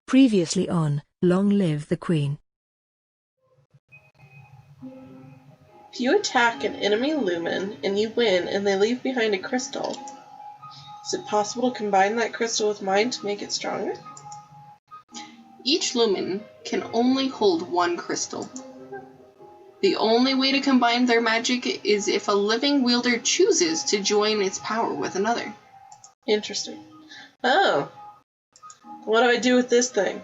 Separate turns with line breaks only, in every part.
Previously on Long Live the Queen.
If you attack an enemy lumen and you win and they leave behind a crystal, is it possible to combine that crystal with mine to make it stronger?
Each lumen can only hold one crystal. The only way to combine their magic is if a living wielder chooses to join its power with another.
Interesting. Oh. What do I do with this thing?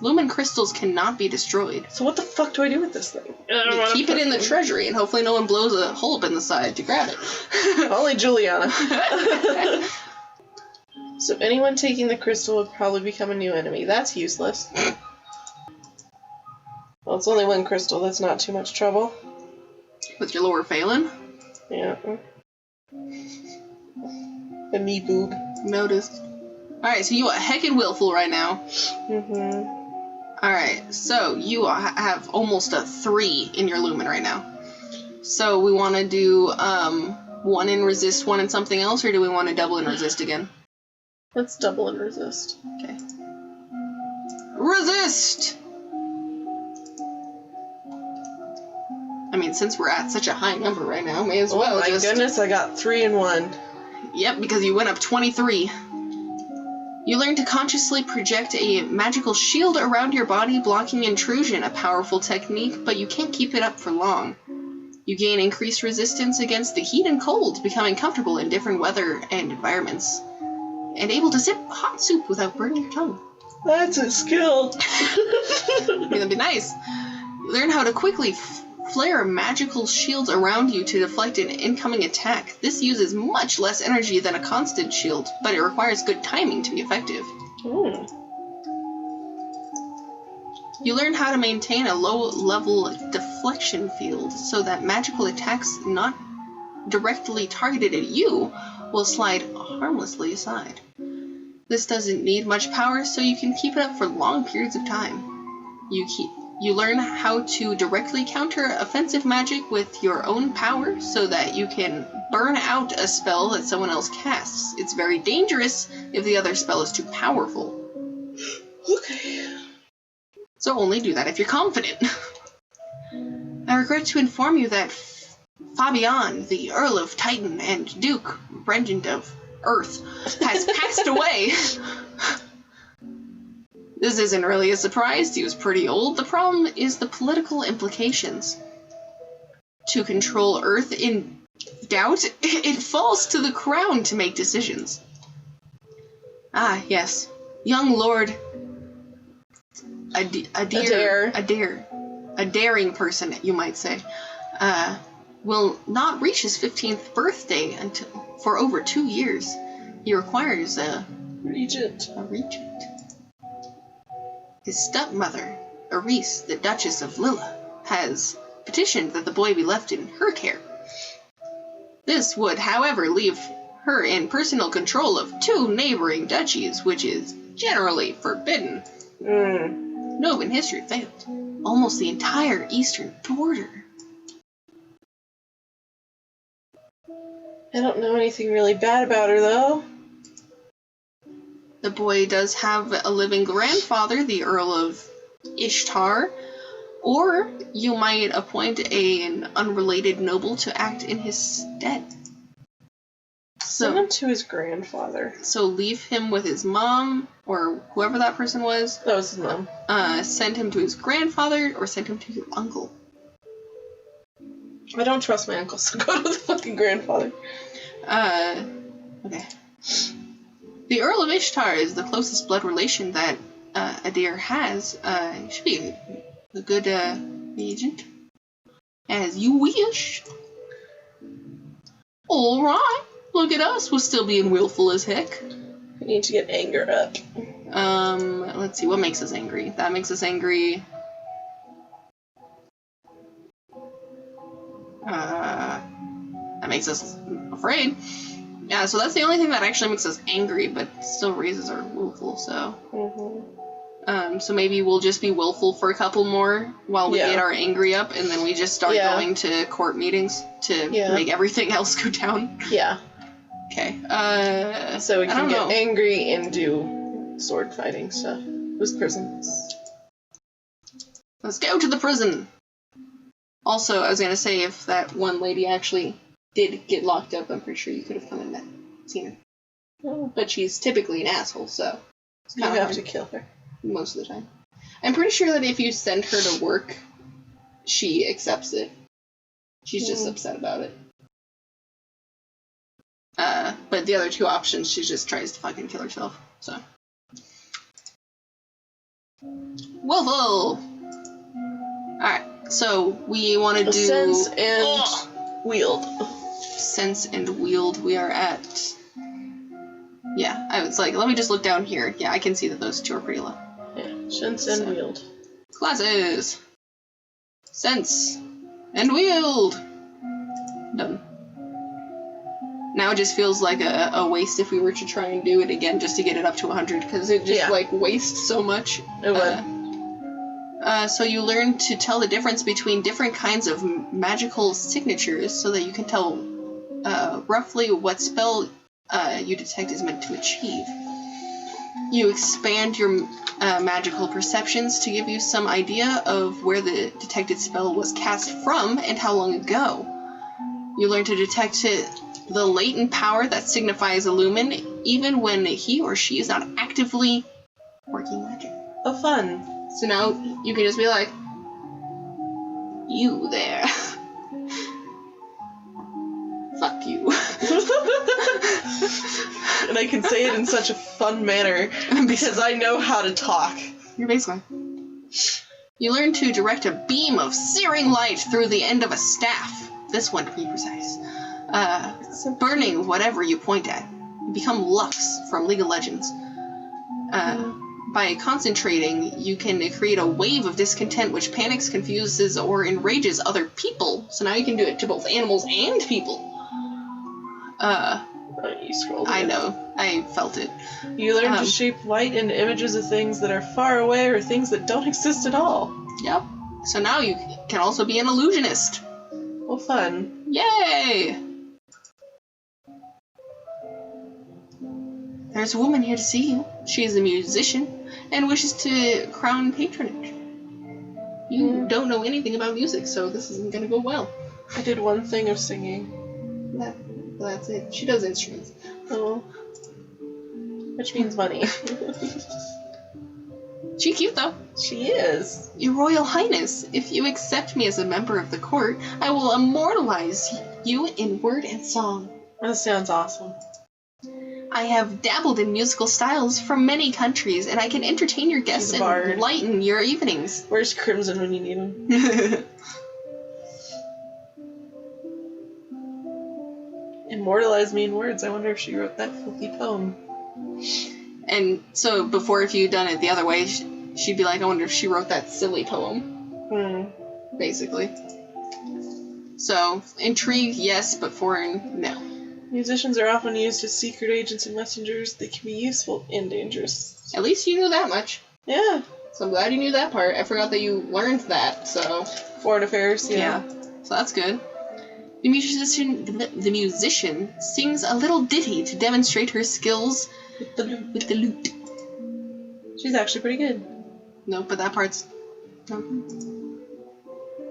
Lumen crystals cannot be destroyed.
So what the fuck do I do with this thing?
You keep it in the treasury and hopefully no one blows a hole up in the side to grab it.
Only Juliana. So anyone taking the crystal would probably become a new enemy. That's useless. Well, it's only one crystal. That's not too much trouble.
With your lower Phelan?
Yeah. The knee boob.
Noticed. Alright, so you are heckin' willful right now.
Mm-hmm.
Alright, so you have almost a 3 in your lumen right now. So we want to do 1 in resist, 1 in something else, or do we want to double and resist again?
Let's double and resist.
Okay. Resist! I mean, since we're at such a high number right now, may as well
my goodness, I got 3 in 1.
Yep, because you went up 23. You learn to consciously project a magical shield around your body, blocking intrusion, a powerful technique, but you can't keep it up for long. You gain increased resistance against the heat and cold, becoming comfortable in different weather and environments, and able to sip hot soup without burning your tongue.
That's a skill.
That'd be nice. You learn how to quickly flare magical shields around you to deflect an incoming attack. This uses much less energy than a constant shield, but it requires good timing to be effective.
Ooh.
You learn how to maintain a low-level deflection field so that magical attacks not directly targeted at you will slide harmlessly aside. This doesn't need much power, so you can keep it up for long periods of time. You learn how to directly counter offensive magic with your own power so that you can burn out a spell that someone else casts. It's very dangerous if the other spell is too powerful.
Okay.
So only do that if you're confident. I regret to inform you that Fabian, the Earl of Titan and Duke Regent of Earth, has passed away. This isn't really a surprise. He was pretty old. The problem is the political implications. To control Earth in doubt, it falls to the crown to make decisions. Ah, yes. Young Lord a daring person, you might say, will not reach his 15th birthday until for over 2 years. He requires a regent. His stepmother, Aris, the Duchess of Lilla, has petitioned that the boy be left in her care. This would, however, leave her in personal control of 2 neighboring duchies, which is generally forbidden. No, in history failed. Almost the entire eastern border.
I don't know anything really bad about her, though.
The boy does have a living grandfather, the Earl of Ishtar, or you might appoint an unrelated noble to act in his stead.
Send him to his grandfather.
So leave him with his mom, or whoever that person was.
That was his mom.
Send him to his grandfather, or send him to your uncle.
I don't trust my uncle, so go to the fucking grandfather.
Okay. The Earl of Ishtar is the closest blood relation that Adair has. He should be a good agent. As you wish. Alright. Look at us. We're still being willful as heck.
We need to get anger up.
Let's see. What makes us angry? That makes us angry. That makes us afraid. Yeah, so that's the only thing that actually makes us angry, but still raises our willful, so. So maybe we'll just be willful for a couple more while we get our angry up, and then we just start going to court meetings to make everything else go down.
Yeah.
Okay.
So we can get angry and do sword fighting stuff. Whose prisons?
Let's go to the prison. Also, I was going to say, if that one lady actually did get locked up, I'm pretty sure you could have come and seen her.
Oh.
But she's typically an asshole, so it's
You
kind of
have
hard
to kill her.
most of the time. I'm pretty sure that if you send her to work, she accepts it. She's just upset about it. But the other two options, she just tries to fucking kill herself, so. Willful! Alright, so we want to do...
Sense and wield.
Sense and wield, we are at... Yeah, I was like, let me just look down here. Yeah, I can see that those two are pretty low.
Yeah, sense and wield.
Classes! Sense and wield! Done. Now it just feels like a waste if we were to try and do it again just to get it up to 100, because it just, like, wastes so much.
It would.
So you learn to tell the difference between different kinds of magical signatures so that you can tell roughly what spell you detect is meant to achieve. You expand your magical perceptions to give you some idea of where the detected spell was cast from and how long ago. You learn to detect the latent power that signifies a lumen, even when he or she is not actively working magic.
Oh, fun.
So now you can just be like, you there. Fuck you.
And I can say it in such a fun manner because I know how to talk.
You're basically. You learn to direct a beam of searing light through the end of a staff. This one, to be precise. Burning whatever you point at. You become Lux from League of Legends. By concentrating, you can create a wave of discontent which panics, confuses, or enrages other people. So now you can do it to both animals and people.
You scrolled.
I know. I felt it.
You learn to shape light into images of things that are far away or things that don't exist at all.
Yep. So now you can also be an illusionist.
Well, fun.
Yay! There's a woman here to see you. She is a musician and wishes to crown patronage. You don't know anything about music, so this isn't going to go well.
I did one thing of singing.
That's it. She does instruments.
Oh. Which means money.
She's cute, though.
She is.
Your Royal Highness, if you accept me as a member of the court, I will immortalize you in word and song.
That sounds awesome.
I have dabbled in musical styles from many countries, and I can entertain your guests and lighten your evenings.
Where's Crimson when you need him? Immortalize me in words. I wonder if she wrote that filthy poem.
And so before, if you'd done it the other way, she'd be like, I wonder if she wrote that silly poem. Basically. So, intrigue, yes, but foreign, no.
Musicians are often used as secret agents and messengers. They can be useful and dangerous.
At least you knew that much.
Yeah.
So I'm glad you knew that part. I forgot that you learned that, so...
Foreign affairs, yeah.
So that's good. The musician sings a little ditty to demonstrate her skills with the lute.
She's actually pretty good.
No, but that part's...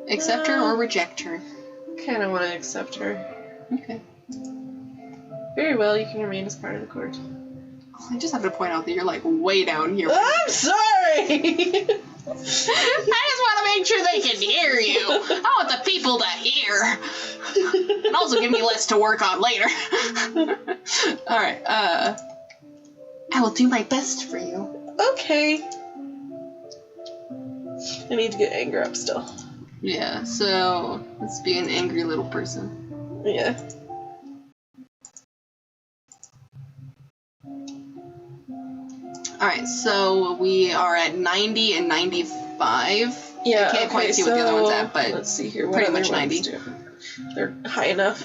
Accept her or reject her?
Kind of want to accept her.
Okay.
Very well, you can remain as part of the court.
I just have to point out that you're, like, way down here.
I'm sorry!
I just want to make sure they can hear you. I want the people to hear. And also give me less to work on later. Alright, I will do my best for you.
Okay. I need to get anger up still.
Yeah, so let's be an angry little person.
Yeah.
Alright, so we are at 90 and 95.
Yeah,
I can't quite see what the other one's at, but
let's see here. What
pretty
other
much 90.
Do? They're high enough.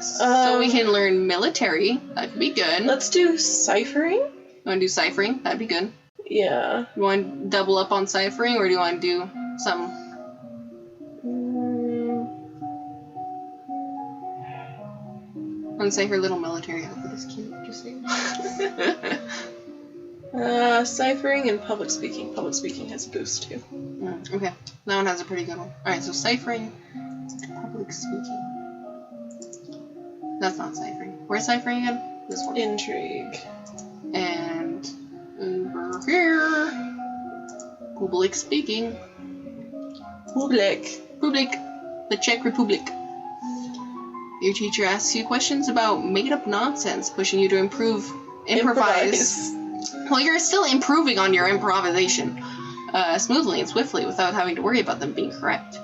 So we can learn military. That could be good.
Let's do ciphering.
You want to do ciphering? That'd be good.
Yeah.
You want to double up on ciphering, or do you want to do some... I'm gonna say her little military outfit is cute, just saying.
Ciphering and public speaking. Public speaking has a boost too.
Okay, that one has a pretty good one. Alright, so ciphering, public speaking. That's not ciphering. Where's ciphering again? This one.
Intrigue.
And over here, public speaking.
Public.
The Czech Republic. Your teacher asks you questions about made-up nonsense, pushing you to improvise. Well, you're still improving on your improvisation, smoothly and swiftly without having to worry about them being correct.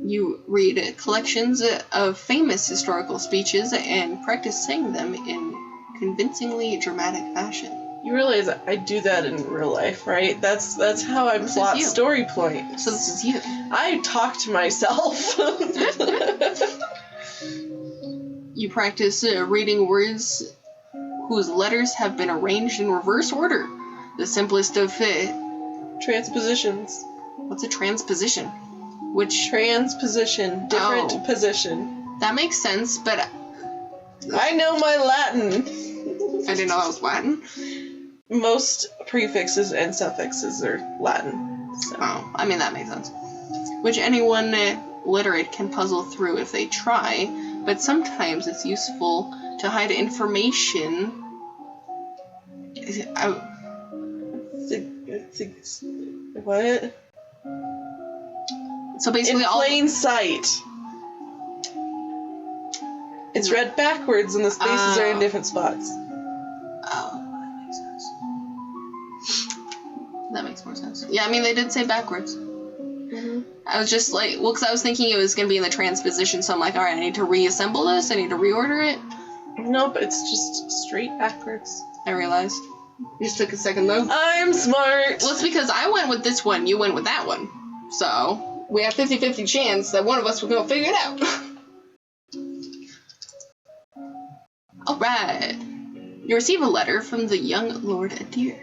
You read collections of famous historical speeches and practice saying them in convincingly dramatic fashion.
You realize I do that in real life, right? That's how I plot story points.
So this is you.
I talk to myself.
You practice reading words whose letters have been arranged in reverse order. The simplest of
transpositions.
What's a transposition? Which
transposition? Different position.
That makes sense, but
I know my Latin.
I didn't know that was Latin.
Most prefixes and suffixes are Latin. So.
Oh, I mean that makes sense. Which anyone literate can puzzle through if they try, but sometimes it's useful to hide information.
What?
So basically,
in plain sight. It's read backwards, and the spaces are in different spots.
Oh, that makes more sense. Yeah, I mean they did say backwards.
Mm-hmm.
I was just like, well, because I was thinking it was going to be in the transposition, so I'm like, all right, I need to reassemble this. I need to reorder it.
Nope, it's just straight backwards.
I realized. You just took a second though.
I'm smart.
Well, it's because I went with this one, you went with that one. So, we have 50-50 chance that one of us will go figure it out. Alright. You receive a letter from the young Lord Adir.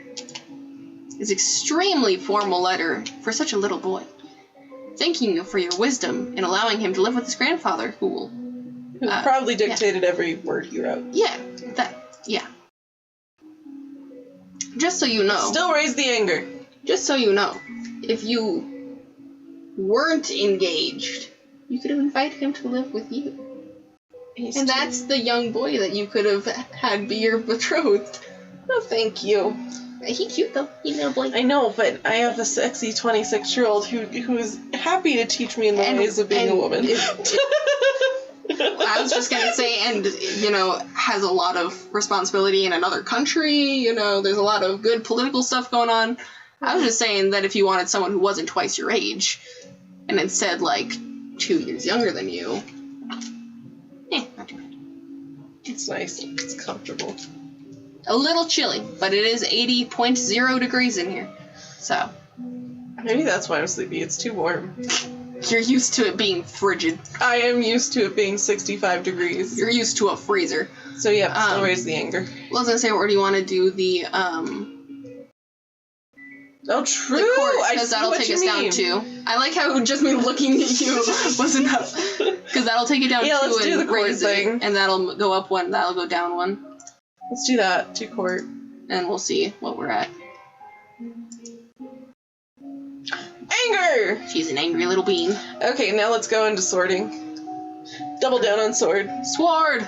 It's an extremely formal letter for such a little boy. Thanking you for your wisdom in allowing him to live with his grandfather, who
probably dictated every word he wrote.
Yeah. Just so you know.
Still raise the anger.
Just so you know, if you weren't engaged, you could have invited him to live with you. And that's the young boy that you could have had be your betrothed.
No, thank you.
He's cute though. He's a little boy.
I know, but I have a sexy 26-year-old who's happy to teach me in the ways of being a woman.
I was just gonna say, and has a lot of responsibility in another country. There's a lot of good political stuff going on. I was just saying that if you wanted someone who wasn't twice your age, and instead 2 years younger than you, not too bad.
It's nice. It's comfortable.
A little chilly, but it is 80.0 degrees in here. So
maybe that's why I'm sleepy. It's too warm.
You're used to it being frigid.
I am used to it being 65 degrees.
You're used to a freezer.
So yeah, still raise the anger.
Well, I was gonna say, or do you want to do the
Oh, true.
The court, because that'll take us down too. I like how just me looking at you was enough. Because that'll take it down 2
let's do the
and
court
raise
thing.
it, and that'll go up 1. That'll go down 1.
Let's do that. 2 court.
And we'll see what we're at.
Anger!
She's an angry little bean.
Okay, now let's go into sorting. Double down on sword.
Sword!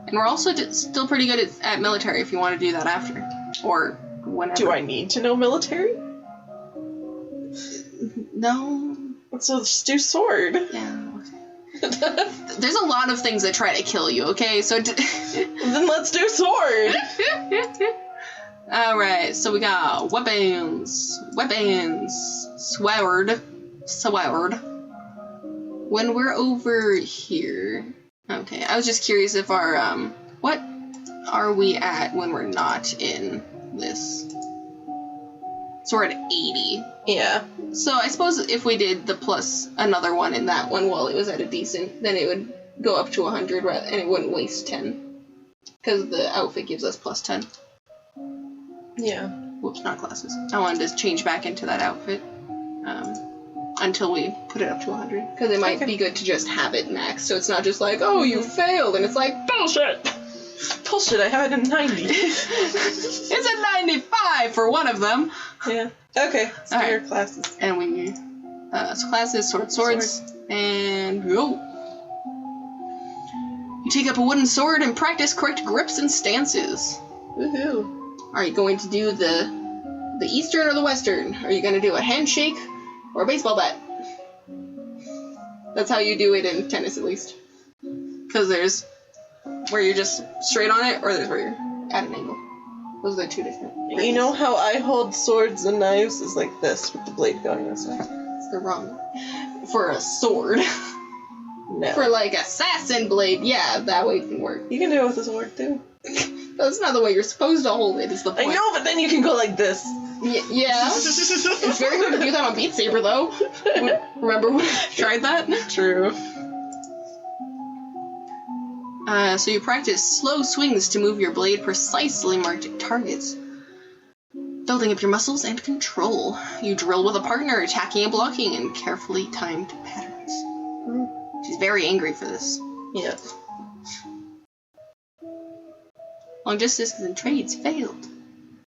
And we're also still pretty good at military if you want to do that after. Or whenever.
Do I need to know military?
No.
So just do sword.
Yeah. There's a lot of things that try to kill you, okay? So
then let's do sword.
Alright, so we got weapons. Sword. When we're over here... Okay, I was just curious if our, what are we at when we're not in this? So we're at 80.
Yeah.
So I suppose if we did the plus another one in that one while it was at a decent, then it would go up to 100 and it wouldn't waste 10. Because the outfit gives us plus 10.
Yeah.
Whoops, not glasses. I wanted to change back into that outfit until we put it up to 100. Because it might be good to just have it max, so it's not just like, oh, you failed, and it's like, bullshit!
Bullshit, I have it in 90.
It's a 95 for one of them.
Yeah. Okay, so
Alright.
your classes.
And we, so classes, swords, and go. You take up a wooden sword and practice correct grips and stances.
Woohoo.
Are you going to do the Eastern or the Western? Are you going to do a handshake or a baseball bat? That's how you do it in tennis, at least. Because there's where you're just straight on it, or there's where you're at an angle. Those are the two different.
You know how I hold swords and knives is like this, with the blade going this way?
It's the wrong for a sword.
No.
For like assassin blade, yeah, that way it can work.
You can do it with a sword too.
That's not the way you're supposed to hold it, is the point.
I know, but then you can go like this.
Yeah. It's very hard to do that on Beat Saber, though. Remember when I tried that?
True.
So you practice slow swings to move your blade precisely marked at targets. Building up your muscles and control. You drill with a partner, attacking and blocking in carefully timed patterns. She's very angry for this.
Yeah.
Long distance and trades failed.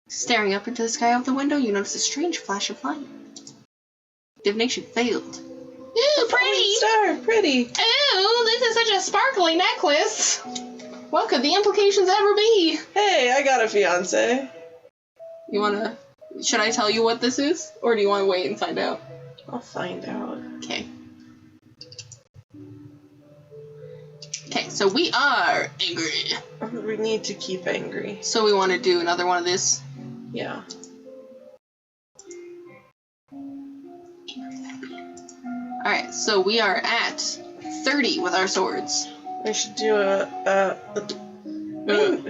Staring up into the sky out the window, you notice a strange flash of light. Divination failed. Ooh, pretty!
Star, pretty!
Ooh, this is such a sparkly necklace! What could the implications ever be?
Hey, I got a fiance.
You wanna... Should I tell you what this is? Or do you want to wait and find out?
I'll find out.
Okay. Okay, so we are angry.
We need to keep angry.
So we want to do another one of this.
Yeah.
Alright, so we are at 30 with our swords.
I should do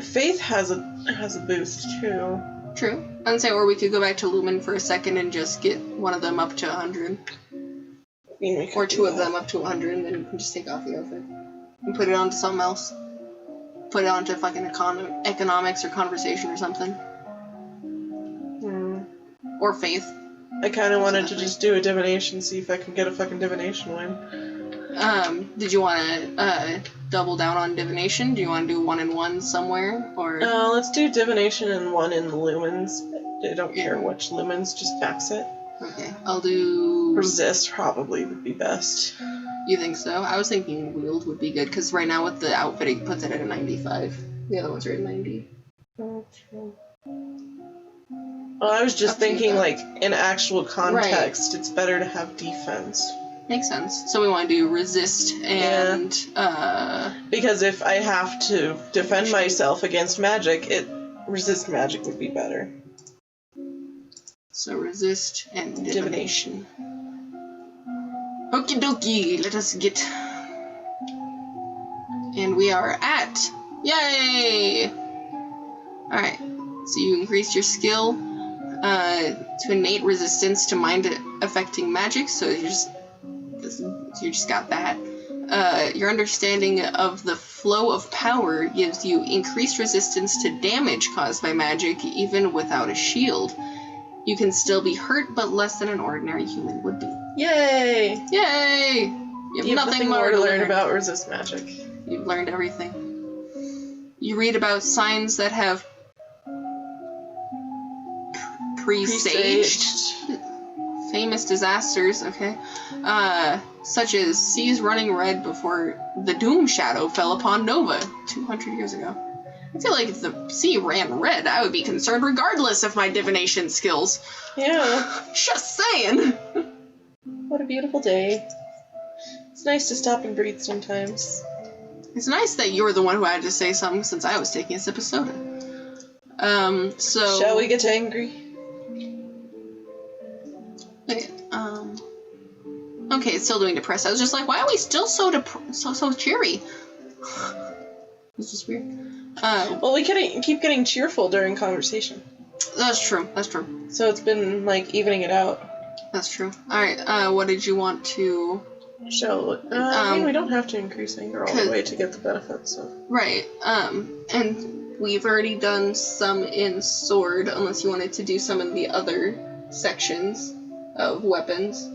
Faith has a boost too.
True. I'd say, or we could go back to Lumen for a second and just get one of them up to 100.
I mean, we could
Or
do
two of
that.
them up to 100, and then you can just take off the outfit. And put it onto something else. Put it onto fucking economics or conversation or something. Or faith.
I kind of wanted to just do a divination, see if I can get a fucking divination win.
Did you want to double down on divination? Do you want to do 1-in-1 somewhere, or?
Let's do divination and 1 in lumens. I don't care which lumens, just max it.
Okay, I'll do.
Resist probably would be best.
You think so? I was thinking wield would be good because right now with the outfit it puts it at a 95. The other ones are at 90.
Well, I was just thinking, like, in actual context, It's better to have defense.
Makes sense. So we want to do resist and,
Because if I have to defend myself against magic, resist magic would be better.
So resist and divination. Okie dokie, let us get... And we are at... Yay! Alright, so you increase your skill to innate resistance to mind-affecting magic, so you just got that. Your understanding of the flow of power gives you increased resistance to damage caused by magic, even without a shield. You can still be hurt, but less than an ordinary human would be.
Yay!
Yay! You have nothing more to learn
about resist magic.
You've learned everything. You read about signs that have presaged famous disasters, okay? Such as seas running red before the Doom Shadow fell upon Nova 200 years ago. I feel like if the sea ran red, I would be concerned regardless of my divination skills.
Yeah.
Just saying!
What a beautiful day. It's nice to stop and breathe sometimes.
It's nice that you're the one who had to say something since I was taking a sip of soda. So...
Shall we get angry?
Okay, it's still doing depressed. I was just like, why are we still so cheery? This is weird.
Well, we keep getting cheerful during conversation.
That's true.
So it's been, like, evening it out.
That's true. Alright, what did you want to...
I mean, we don't have to increase anger all the way to get the benefits, so...
Right, and we've already done some in sword, unless you wanted to do some in the other sections of weapons.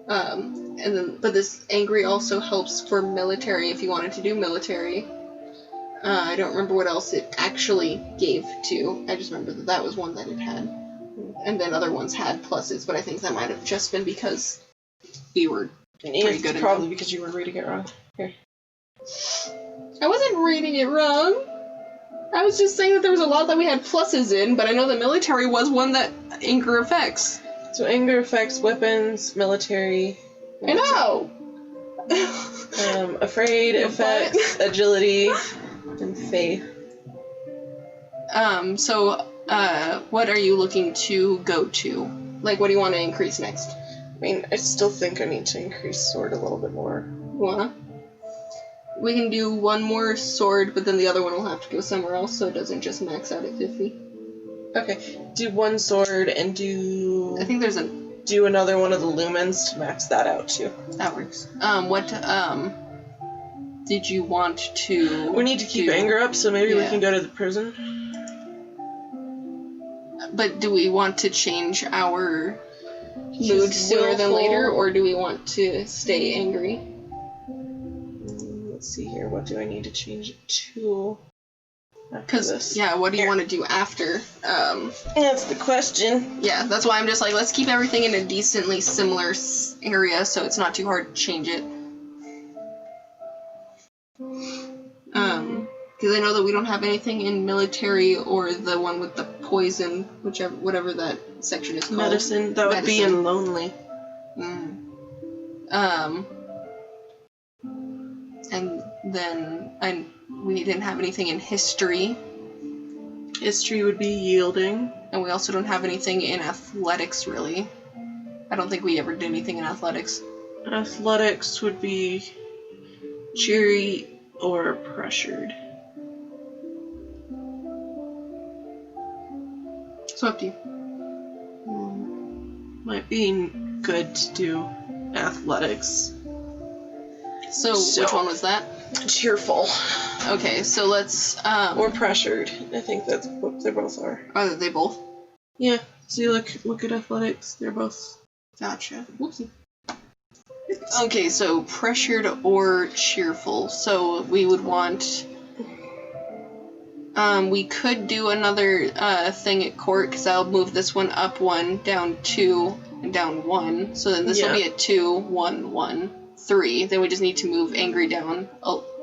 But this angry also helps for military, if you wanted to do military. I don't remember what else it actually gave to. I just remember that was one that it had. And then other ones had pluses, but I think that might have just been because we were pretty good at
probably
them.
because you were reading it wrong. Here.
I wasn't reading it wrong. I was just saying that there was a lot that we had pluses in, but I know the military was one that anger affects.
So anger affects weapons, military.
I know!
Afraid affects agility and faith.
So, what are you looking to go to? Like, what do you want to increase next?
I mean, I still think I need to increase sword a little bit more.
Wanna? We can do one more sword, but then the other one will have to go somewhere else, so it doesn't just max out at 50.
Okay, do one sword and do...
I think there's
do another one of the lumens to max that out too.
that works. What, did you want to...
We need to keep anger up, so maybe we
Yeah.
can go to the prison.
But do we want to change our mood
Just
sooner than
willful.
later, or do we want to stay angry?
Let's see here, what do I need to change it to?
Because, yeah, what do you want to do after?
That's the question.
Yeah, that's why I'm just like, let's keep everything in a decently similar area so it's not too hard to change it. Because I know that we don't have anything in military or the one with the poison, whatever that section is called.
Medicine, that would be in lonely.
And then we didn't have anything in history.
History would be yielding.
And we also don't have anything in athletics, really. I don't think we ever did anything in athletics.
Athletics would be cheery or pressured.
So up to you.
Might be good to do athletics.
So which one was that?
Cheerful.
Okay, so let's...
Or pressured. I think that's what they both are.
Are they both?
Yeah. See, look at athletics. They're both.
Gotcha. Whoopsie. Okay, so pressured or cheerful. So we would want... we could do another thing at court, because I'll move this one up 1, down 2, and down 1. So then this will be a 2, 1, 1, 3. Then we just need to move angry down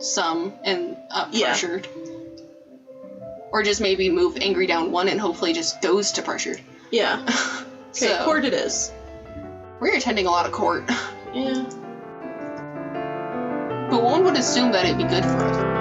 some and up pressured. Or just maybe move angry down 1 and hopefully just goes to pressured.
Yeah. Okay,
So,
court it is.
we're attending a lot of court.
Yeah.
But one would assume that it'd be good for us.